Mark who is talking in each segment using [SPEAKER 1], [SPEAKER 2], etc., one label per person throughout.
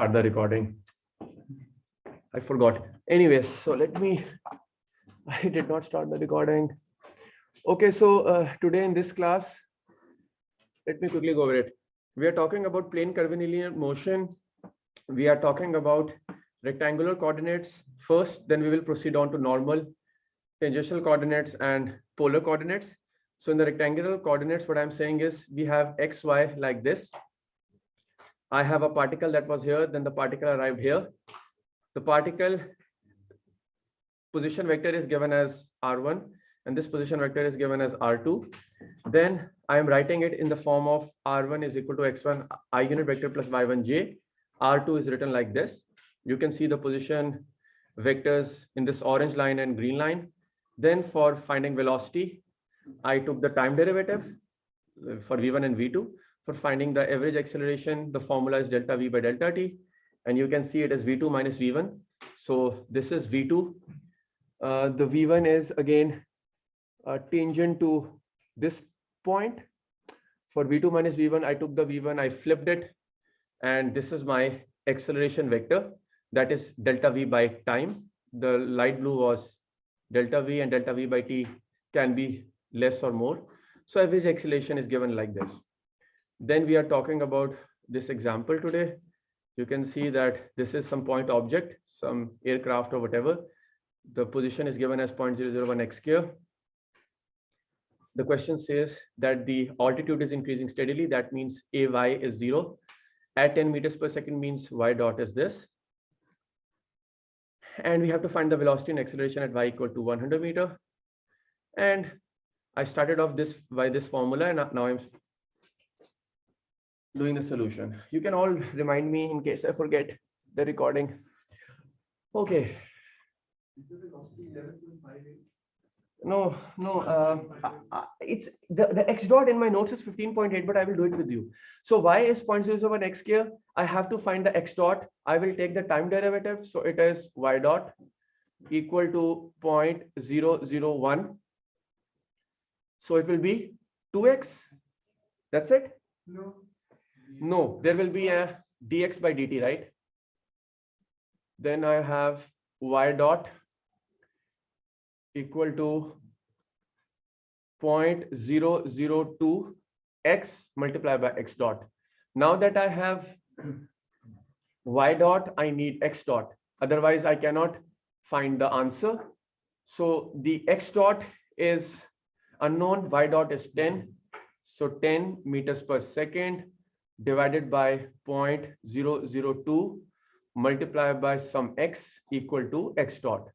[SPEAKER 1] start the recording. I forgot. Anyways, so I did not start the recording. Okay, so today in this class, let me quickly go over it. We are talking about plane curvilinear motion. We are talking about rectangular coordinates first, then we will proceed on to normal, tangential coordinates and polar coordinates. So in the rectangular coordinates, what I'm saying is we have x, y like this. I have a particle that was here, then the particle arrived here. The particle position vector is given as r1 and this position vector is given as r2. Then I am writing it in the form of r1 is equal to x1 I unit vector plus y1 j. R2 is written like this. You can see the position vectors in this orange line and green line. Then for finding velocity, I took the time derivative for v1 and v2. For finding the average acceleration, the formula is delta v by delta t. And you can see it as v2 minus v1. So this is v2. The v1 is again tangent to this point. For v2 minus v1, I took the v1, I flipped it. And this is my acceleration vector. That is delta v by time. The light blue was delta v and delta v by t can be less or more. So average acceleration is given like this. Then we are talking about this example today. You can see that this is some point object, some aircraft or whatever. The position is given as 0.001 x square. The question says that the altitude is increasing steadily. That means AY is 0. At 10 meters per second means y dot is this. And we have to find the velocity and acceleration at y equal to 100 meter. And I started off this by this formula and now I'm doing the solution. You can all remind me in case I forget the recording. Okay. No, it's the x dot in my notes is 15.8, but I will do it with you. So y is 0.001 x square. I have to find the x dot. I will take the time derivative. So it is y dot equal to 0.001. So it will be 2x. That's it? No, there will be a dx by dt, right? Then I have y dot equal to 0.002 x multiplied by x dot. Now that I have y dot, I need x dot. Otherwise, I cannot find the answer. So the x dot is unknown, y dot is 10. So 10 meters per second divided by 0.002 multiplied by some x equal to x dot.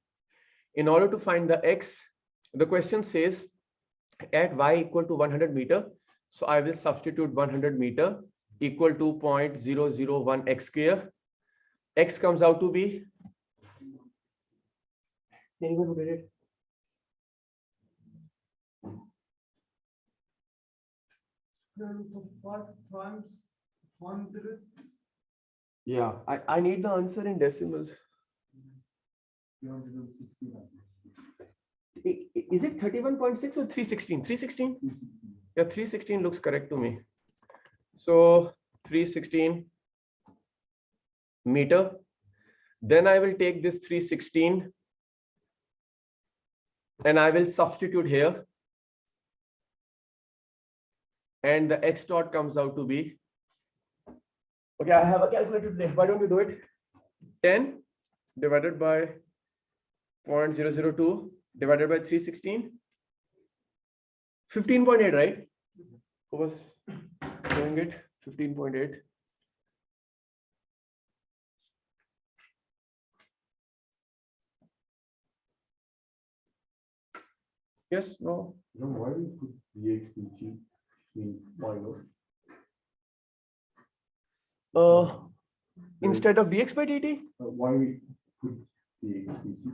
[SPEAKER 1] In order to find the x, the question says at y equal to 100 meter. So I will substitute 100 meter equal to 0.001 x square. X comes out to be, anyone get it?
[SPEAKER 2] Square root of 5 times 100.
[SPEAKER 1] Yeah, I need the answer in decimals.
[SPEAKER 2] 360.
[SPEAKER 1] Is it 31.6 or 316? 316? Yeah, 316 looks correct to me. So 316 meter. Then I will take this 316 and I will substitute here. And the x dot comes out to be, okay, I have a calculator today. Why don't we do it? 10 divided by 0.002 divided by 316. 15.8, right? Who was doing it? 15.8. Yes, no.
[SPEAKER 2] No, why do you put dx dt? Why not?
[SPEAKER 1] Instead of dx by dt?
[SPEAKER 2] Why we put dx dt?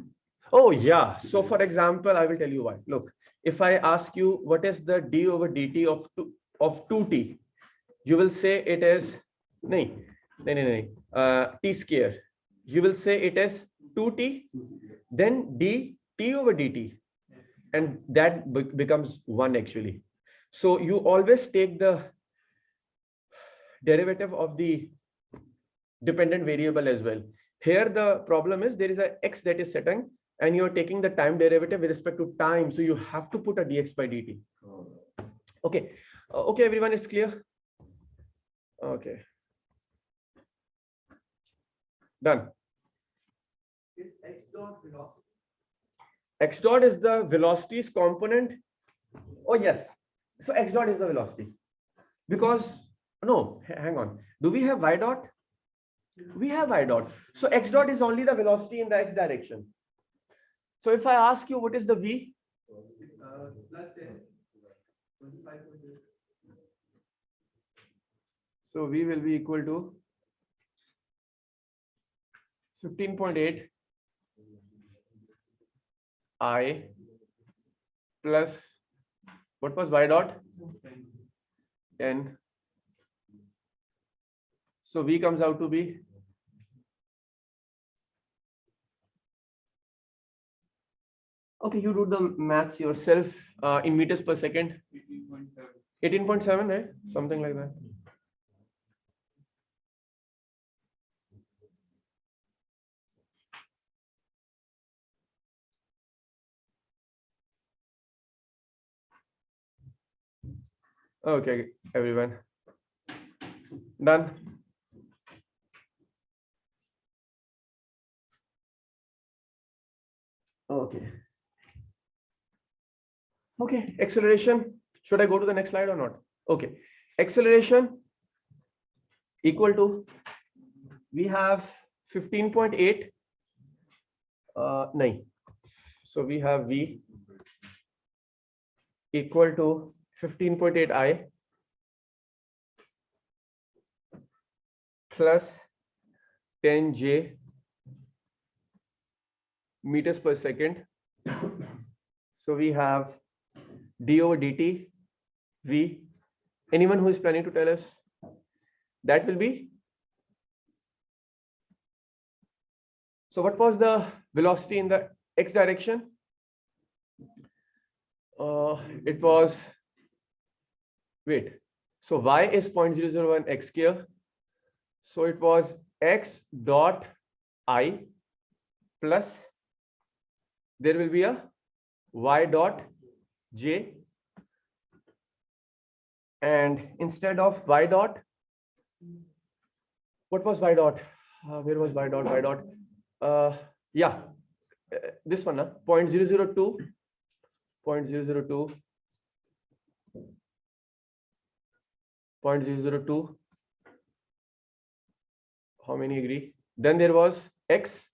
[SPEAKER 1] Oh, yeah. So for example, I will tell you why. Look, if I ask you what is the d over dt of 2t, you will say it is t square. You will say it is 2t, then t over dt, and that becomes 1 actually. So you always take the derivative of the dependent variable as well. Here the problem is there is a x that is setting and you are taking the time derivative with respect to time. So you have to put a dx by dt. Okay. Okay, everyone is clear? Okay. Done.
[SPEAKER 3] Is x dot velocity?
[SPEAKER 1] X dot is the velocity's component. Oh, yes. So x dot is the velocity. Because, no, hang on. Do we have y dot? We have y dot. So x dot is only the velocity in the x direction. So if I ask you what is the v?
[SPEAKER 3] Plus 10. 25.
[SPEAKER 1] So v will be equal to 15.8 I plus, what was y dot? 10. So v comes out to be okay, you do the maths yourself in meters per second. 18.7, right? Something like that. Okay, everyone. Done. Okay. Okay, acceleration. Should I go to the next slide or not? Okay. Acceleration equal to, we have 15.8. No. So we have v equal to 15.8 I plus 10j meters per second. So we have d over dt v. Anyone who is planning to tell us? That will be. So what was the velocity in the x direction? It was, wait, so y is 0.001 x square. So it was x dot I plus, there will be a y dot j, and instead of y dot, what was y dot? Where was y dot? Y dot? Yeah, this one, 0.002, 0.002, 0.002. How many agree? Then there was x,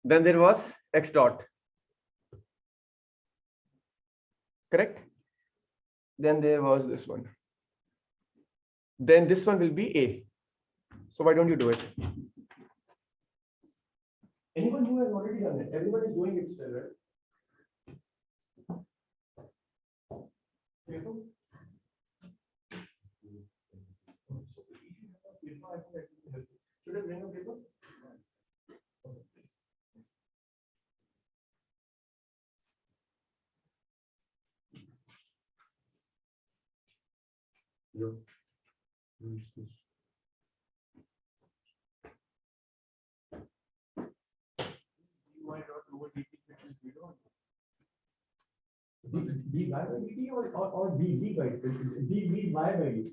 [SPEAKER 1] then there was x dot. Correct? Then there was this one. Then this one will be a. So why don't you do it? Anyone who has already done it? Everyone is doing it still, right? Paper? Should I bring a paper?
[SPEAKER 2] Yeah. Where is this?
[SPEAKER 1] dv by dt or dv by dv by dt?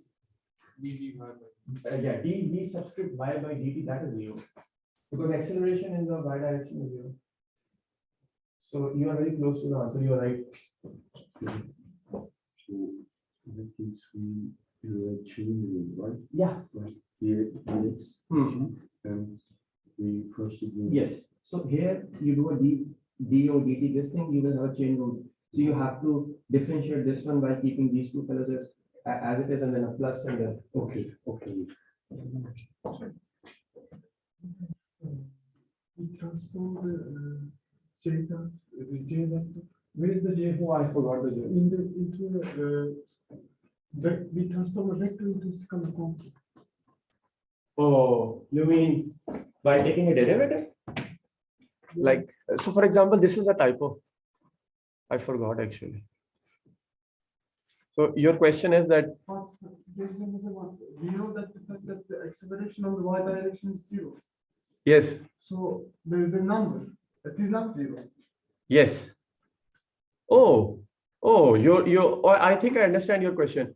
[SPEAKER 3] dv by
[SPEAKER 1] Yeah, dv subscript y by dt, that is 0. Because acceleration in the y direction is 0. So you are very close to the answer. You are right.
[SPEAKER 2] So that means we change it, right?
[SPEAKER 1] Yeah.
[SPEAKER 2] Like here, dx, and we first do.
[SPEAKER 1] Yes. So here you do a d or dt. This thing you will have a chain rule. So you have to differentiate this one by keeping these two fellows as it is, and then a plus and then.
[SPEAKER 2] Okay, okay.
[SPEAKER 3] We transform the j dot, the j vector
[SPEAKER 1] Where is the j? Oh, I forgot the j.
[SPEAKER 3] we transform a vector into scalar quantity.
[SPEAKER 1] Oh, you mean by taking a derivative? Like, so for example, this is a typo. I forgot actually. So your question is that,
[SPEAKER 3] But there is another one. We know that the fact that the acceleration on the y direction is 0.
[SPEAKER 1] yes,
[SPEAKER 3] So there is a number that is not 0.
[SPEAKER 1] yes. Oh, oh, I think I understand your question.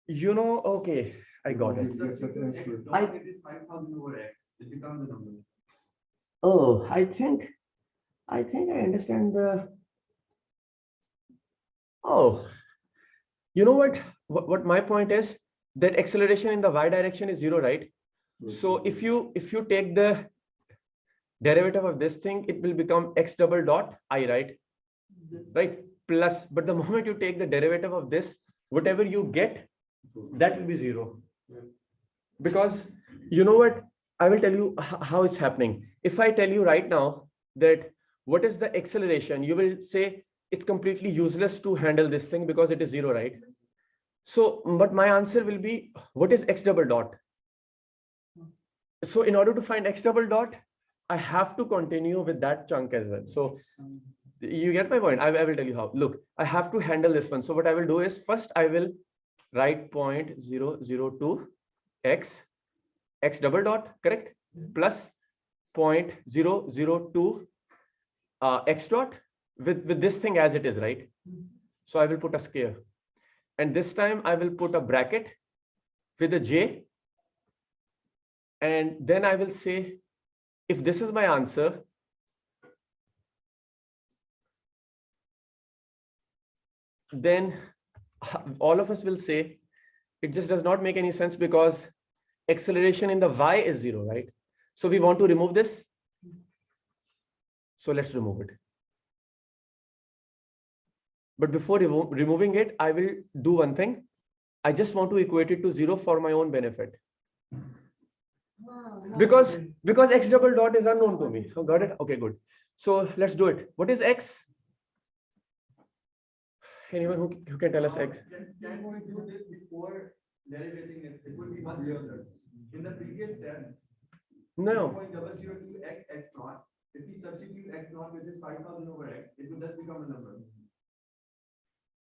[SPEAKER 1] Okay, I got it.
[SPEAKER 2] It is 5,000 over x. It becomes a number.
[SPEAKER 1] Oh, I think I understand oh, you know what my point is, that acceleration in the y direction is 0, right? So if you take the derivative of this thing, it will become x double dot I, right? Right? Plus, but the moment you take the derivative of this, whatever you get, that will be 0. Because you know what? I will tell you how it's happening. If I tell you right now that what is the acceleration, you will say it's completely useless to handle this thing because it is 0, right? So, but my answer will be, what is x double dot? So in order to find x double dot, I have to continue with that chunk as well. So you get my point. I will tell you how. Look, I have to handle this one. So what I will do is, first I will write 0.002 x double dot, correct? Plus 0.002 x dot with this thing as it is, right? So I will put a square. And this time I will put a bracket with a j. And then I will say, if this is my answer, then all of us will say it just does not make any sense because acceleration in the y is 0, right? So we want to remove this. So let's remove it. But before removing it, I will do one thing. I just want to equate it to 0 for my own benefit. Because x double dot is unknown to me. So got it? Okay, good. So let's do it. What is x? Anyone who can tell us x?
[SPEAKER 2] Can we do this before derivating it? It would be much simpler. In the previous step,
[SPEAKER 1] No.
[SPEAKER 2] 0.002 x naught. If we substitute x naught, which is 5,000 over x, it would just become a number.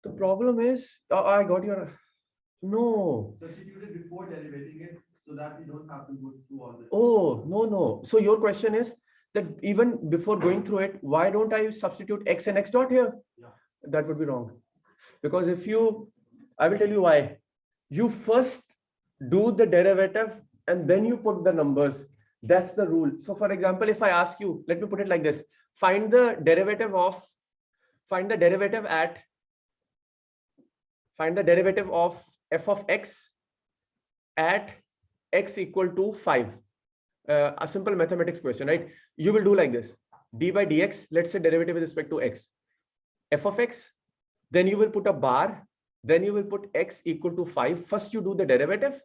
[SPEAKER 1] The problem is, I got your, no.
[SPEAKER 2] Substitute it before derivating it so that we don't have to go through all this.
[SPEAKER 1] Oh, no. So your question is that even before going through it, why don't I substitute x and x dot here?
[SPEAKER 2] Yeah.
[SPEAKER 1] That would be wrong. Because I will tell you why. You first do the derivative and then you put the numbers. That's the rule. So for example, if I ask you, let me put it like this, find the derivative of f of x at x equal to 5. A simple mathematics question, right? You will do like this, d by dx, let's say derivative with respect to x, f of x, then you will put a bar, then you will put x equal to 5. First you do the derivative,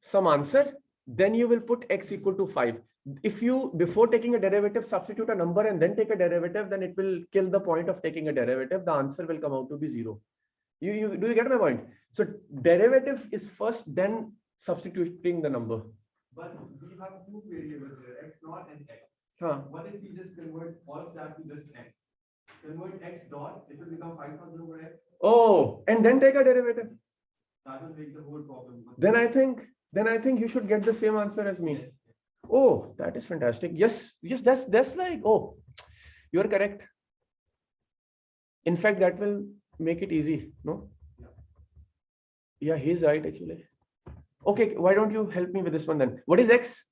[SPEAKER 1] some answer, then you will put x equal to 5. If you, before taking a derivative, substitute a number and then take a derivative, then it will kill the point of taking a derivative. The answer will come out to be 0. Do you get my point? So derivative is first, then substituting the number.
[SPEAKER 2] But we have two variables here, x naught and x.
[SPEAKER 1] Huh.
[SPEAKER 2] What if we just convert all of that to just x? Convert x dot, it will become 5,000 over x.
[SPEAKER 1] Oh, and then take a derivative.
[SPEAKER 2] That will make the whole problem.
[SPEAKER 1] Then I think you should get the same answer as me.
[SPEAKER 2] Yes.
[SPEAKER 1] Oh, that is fantastic. Yes, that's like, oh, you are correct. In fact, that will make it easy, no? Yeah, he's right actually. Okay, why don't you help me with this one then? What is x?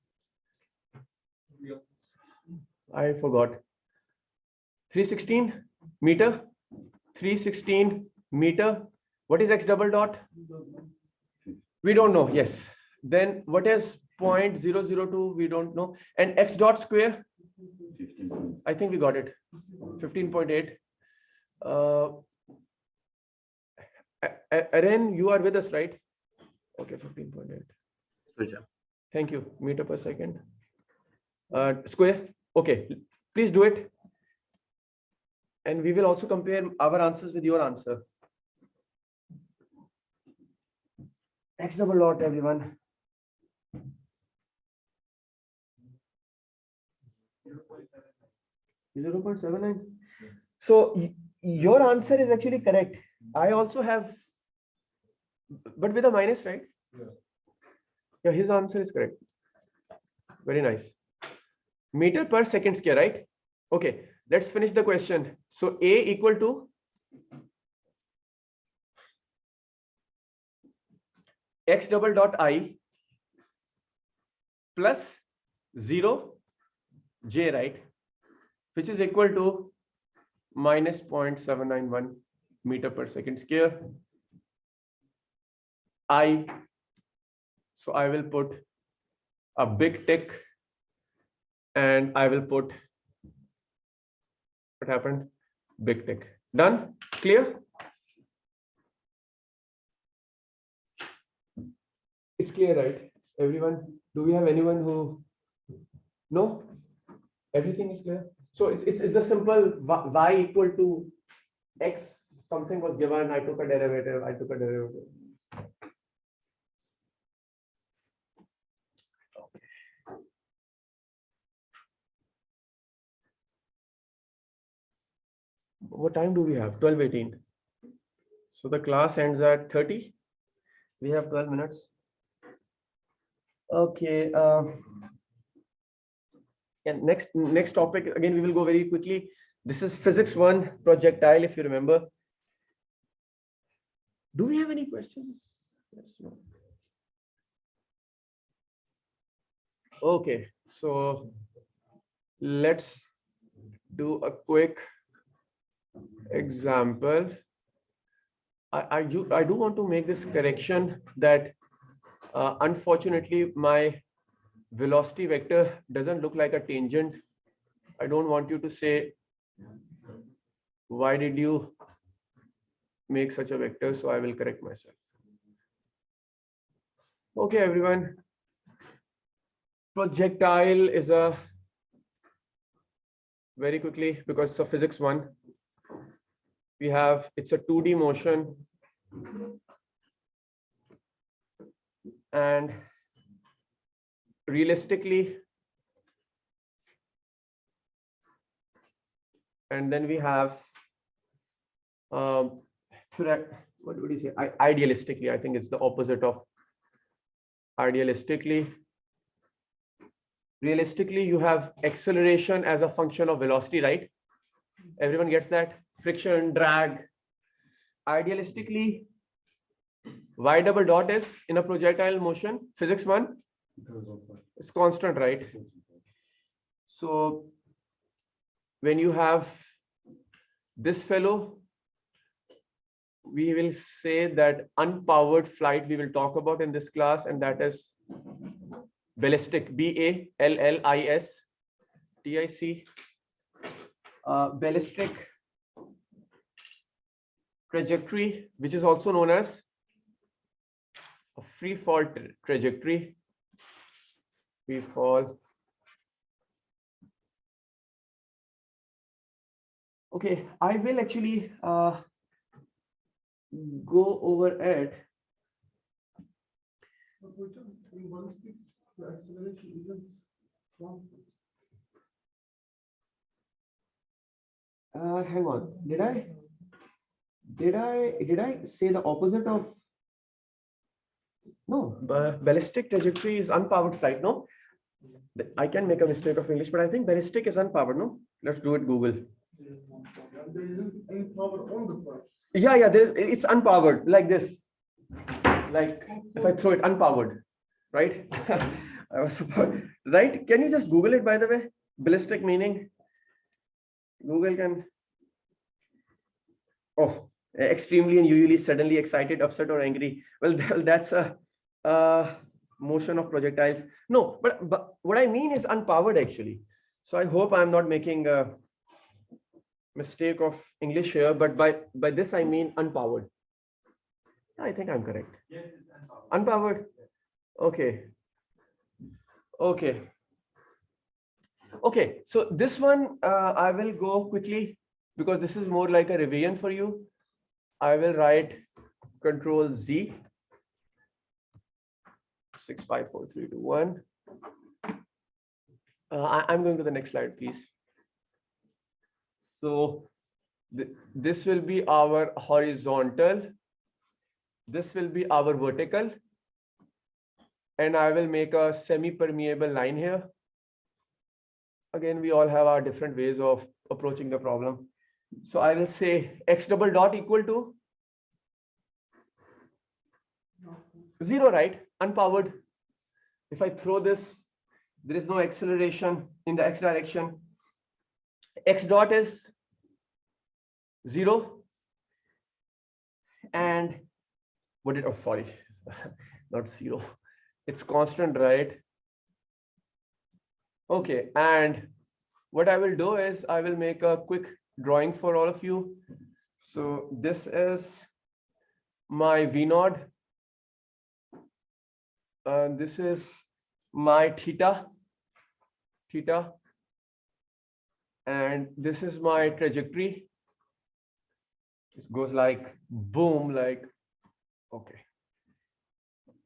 [SPEAKER 1] I forgot. 316 meter. 316 meter. What is x double dot? We don't know. Yes. Then what is 0.002? We don't know. And x dot square? I think we got it. 15.8. Aren, you are with us, right? Okay, 15.8. Thank you. Meter per second. Square. Okay, please do it. And we will also compare our answers with your answer. X double dot, everyone. 0.79. So Your answer is actually correct. I also have, but with a minus, right? Yeah, his answer is correct. Very nice. Meter per second square, right? Okay, let's finish the question. So A equal to x double dot I plus 0 j, right? Which is equal to minus 0.791 meter per second square. So I will put a big tick and I will put what happened? Big tick. Done? Clear? It's clear, right? Everyone? Do we have anyone who? No? Everything is clear? So it's the simple y equal to x. Something was given. I took a derivative. What time do we have? 12:18. So the class ends at 30. We have 12 minutes. Okay. And next topic, again, we will go very quickly. This is physics 1 projectile, if you remember. Do we have any questions? Yes, no. Okay, so let's do a quick example. I do want to make this correction that unfortunately my velocity vector doesn't look like a tangent. I don't want you to say, why did you make such a vector? So I will correct myself. Okay, everyone. Projectile is a, very quickly, because it's a physics 1. We have, it's a 2D motion. And realistically, and then we have, what would you say? Idealistically, I think it's the opposite of idealistically. Realistically, you have acceleration as a function of velocity, right? Everyone gets that? Friction, drag. Idealistically, y double dot is in a projectile motion, physics 1, it's constant, right? So when you have this fellow, we will say that unpowered flight we will talk about in this class, and that is ballistic, BALLISTIC. Ballistic trajectory, which is also known as a free fall trajectory. Free fall. Okay, I will actually go over it.
[SPEAKER 3] The acceleration isn't constant.
[SPEAKER 1] Hang on. Did I say the opposite of? No, ballistic trajectory is unpowered flight. No, I can make a mistake of English, but I think ballistic is unpowered. No, let's do it. Google.
[SPEAKER 3] There isn't any power on the flight.
[SPEAKER 1] Yeah. It's unpowered like this. Like if I throw it unpowered, right? I was right. Can you just Google it, by the way? Ballistic meaning. Google can. Oh, extremely and usually suddenly excited, upset, or angry. Well, that's a motion of projectiles. No, but what I mean is unpowered actually. So I hope I'm not making a mistake of English here, but by this I mean unpowered. I think I'm correct.
[SPEAKER 2] Yes, it's unpowered.
[SPEAKER 1] Unpowered. Okay. So this one I will go quickly because this is more like a revision for you. I will write Control Z. 6, 5, 4, 3, 2, 1. I'm going to the next slide, please. So This will be our horizontal. This will be our vertical. And I will make a semi-permeable line here. Again, we all have our different ways of approaching the problem. So I will say x double dot equal to 0, right? Unpowered. If I throw this, there is no acceleration in the x direction. X dot is 0. And what did, oh, sorry, not 0. It's constant, right? Okay, and what I will do is I will make a quick drawing for all of you. So this is my V naught. And this is my theta. And this is my trajectory. It goes like boom, like, okay.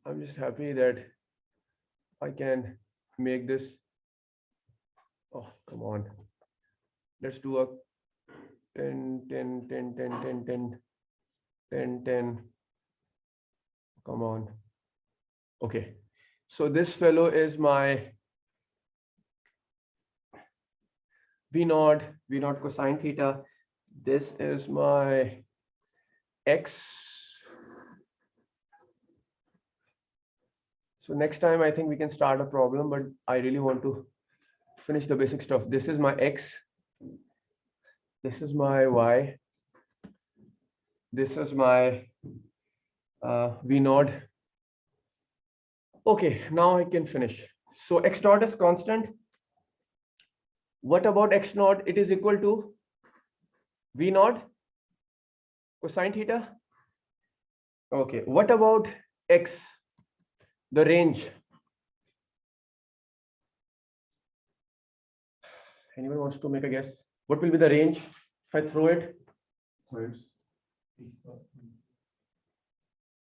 [SPEAKER 1] I'm just happy that I can make this. Oh, come on. Let's do a 10, 10, 10, 10, 10, 10, 10, 10. Come on. Okay. So this fellow is my V naught cosine theta. This is my X. So next time I think we can start a problem, but I really want to finish the basic stuff. This is my X. This is my Y. This is my V naught. Okay, now I can finish. So X naught is constant. What about X naught? It is equal to V naught cosine theta. Okay, what about X? The range. Anyone wants to make a guess? What will be the range if I throw it?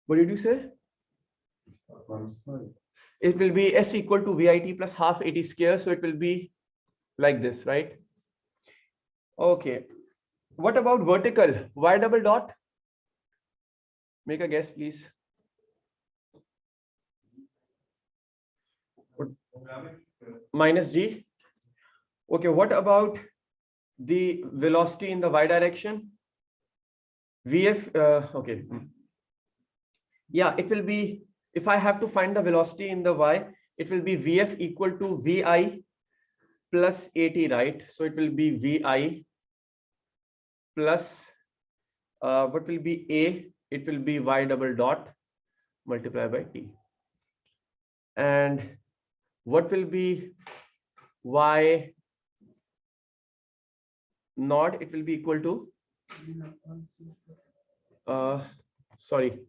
[SPEAKER 1] What did you say? It will be S equal to VIT plus half AT square. So it will be like this, right? Okay. What about vertical? Y double dot? Make a guess, please. Minus G. Okay, what about the velocity in the Y direction? VF, okay. Yeah, it will be, if I have to find the velocity in the Y, it will be VF equal to VI plus AT, right? So it will be VI plus, what will be A? It will be Y double dot multiplied by T. And what will be Y naught? It will be equal to, sorry,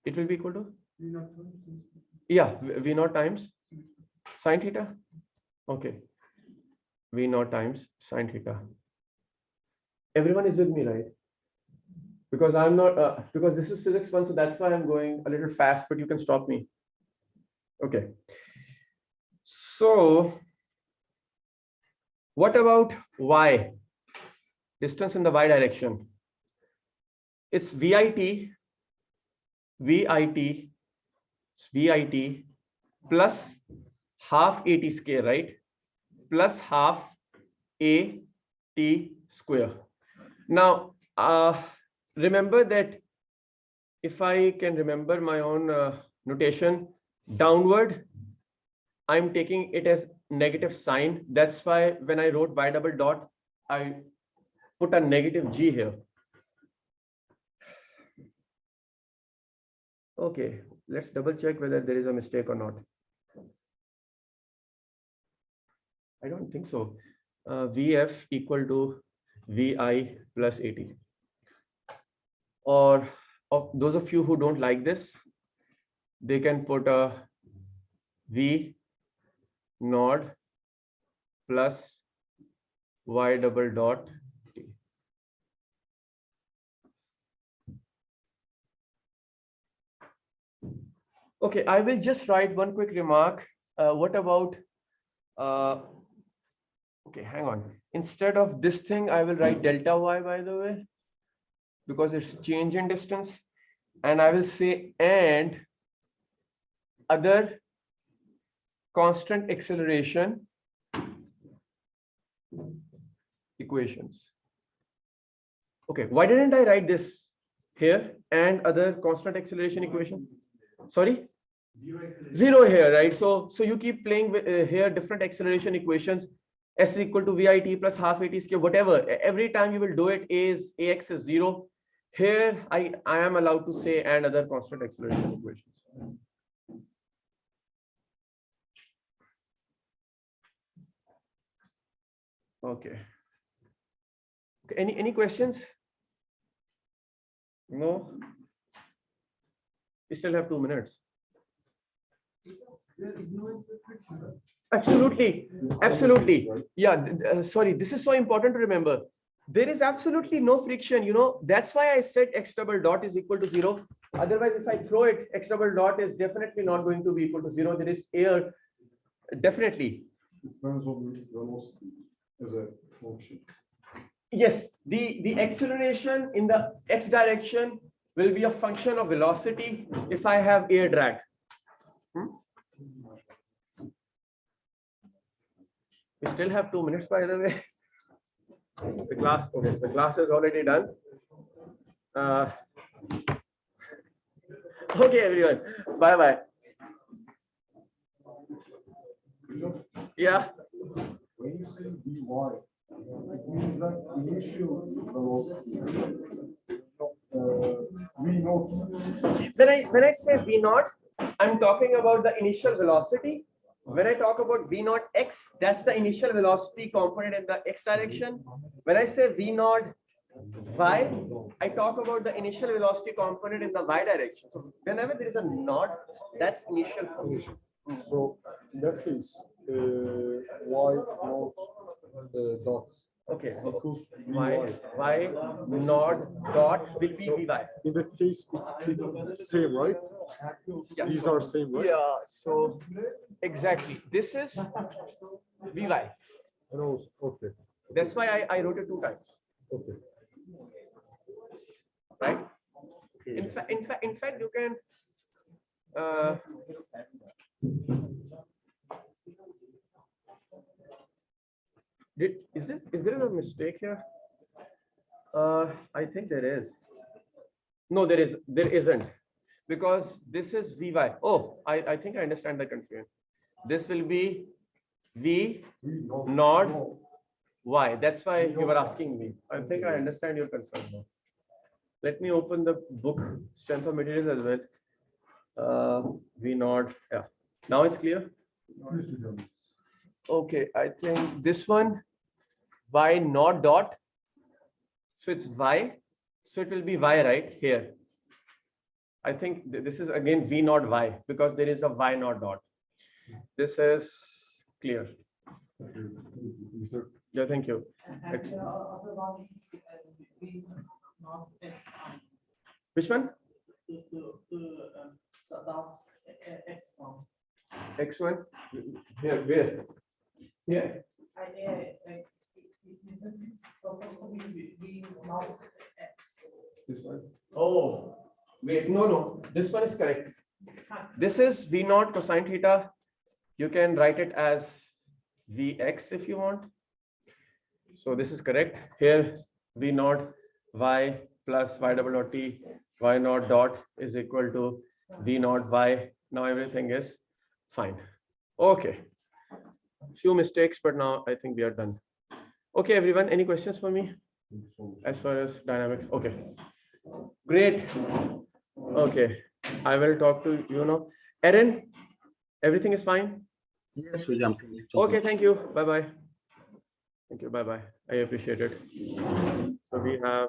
[SPEAKER 1] it will be equal to, yeah, V naught times sine theta. Okay, V naught times sine theta. Everyone is with me, right? Because I'm not, because this is physics 1, so that's why I'm going a little fast, but you can stop me. Okay. So what about Y? Distance in the Y direction. It's VIT plus half AT square, right? Plus half AT square. Now, remember that if I can remember my own notation, downward, I'm taking it as negative sign. That's why when I wrote Y double dot, I put a negative G here. Okay, let's double check whether there is a mistake or not. I don't think so. VF equal to VI plus AT. Or of those of you who don't like this, they can put a V naught plus Y double dot T. Okay, I will just write one quick remark. What about Okay, hang on. Instead of this thing, I will write delta y, by the way, because it's change in distance. And I will say and other constant acceleration equations. Okay, why didn't I write this here and other constant acceleration equation? Sorry? Zero here, right? So you keep playing with here different acceleration equations. S is equal to VIT plus half AT square, whatever. Every time you will do it, AX is zero. Here I am allowed to say and other constant acceleration equations. Okay. Any questions? No. We still have 2 minutes. Absolutely. Absolutely. Yeah. Sorry, this is so important to remember. There is absolutely no friction, that's why I said x double dot is equal to 0. Otherwise, if I throw it, x double dot is definitely not going to be equal to 0. There is air, definitely.
[SPEAKER 3] Depends on the velocity as a function.
[SPEAKER 1] Yes, the acceleration in the x direction will be a function of velocity if I have air drag. We still have 2 minutes, by the way. The class is already done. Okay, everyone. Bye. Yeah.
[SPEAKER 3] When you say Vy, it means that initial velocity. V naught.
[SPEAKER 1] When I say V naught, I'm talking about the initial velocity. When I talk about V naught x, that's the initial velocity component in the x direction. When I say V naught y, I talk about the initial velocity component in the y direction. So whenever there is a naught, that's initial function.
[SPEAKER 3] So in that case, Y naught dots.
[SPEAKER 1] Okay.
[SPEAKER 3] Equals
[SPEAKER 1] Y naught dot will be Vy.
[SPEAKER 3] In that case, it's same, right?
[SPEAKER 1] Yeah.
[SPEAKER 3] These are same, right?
[SPEAKER 1] Yeah. So exactly. This is Vy.
[SPEAKER 3] And also, okay.
[SPEAKER 1] That's why I wrote it 2 times.
[SPEAKER 3] Okay.
[SPEAKER 1] Right? In fact, you can. Is there a mistake here? I think there is. No, there isn't, because this is Vy. Oh, I think I understand the confusion. This will be V naught Y. That's why you were asking me. I think I understand your concern now. Let me open the book strength of materials as well. V naught. Yeah. Now it's clear. Okay, I think this one Y naught dot. So it's Y. So it will be Y right here. I think this is again V naught Y because there is a Y naught dot. This is clear. Yeah, thank you.
[SPEAKER 4] And the other one is V naught x.
[SPEAKER 1] Which one?
[SPEAKER 4] The dots x1.
[SPEAKER 1] X1? Here, where? Here.
[SPEAKER 4] Isn't it supposed to be V naught x?
[SPEAKER 1] This one. Oh, wait, no. This one is correct. This is V naught cosine theta. You can write it as Vx if you want. So this is correct. Here, V naught y plus y double dot t y naught dot is equal to V naught y. Now everything is fine. Okay. Few mistakes, but now I think we are done. Okay, everyone. Any questions for me as far as dynamics? Okay. Great. Okay. I will talk to you now. Erin, everything is fine?
[SPEAKER 5] Yes, William.
[SPEAKER 1] Okay, thank you. Bye-bye. Thank you. Bye-bye. I appreciate it. So we have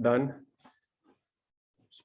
[SPEAKER 1] done.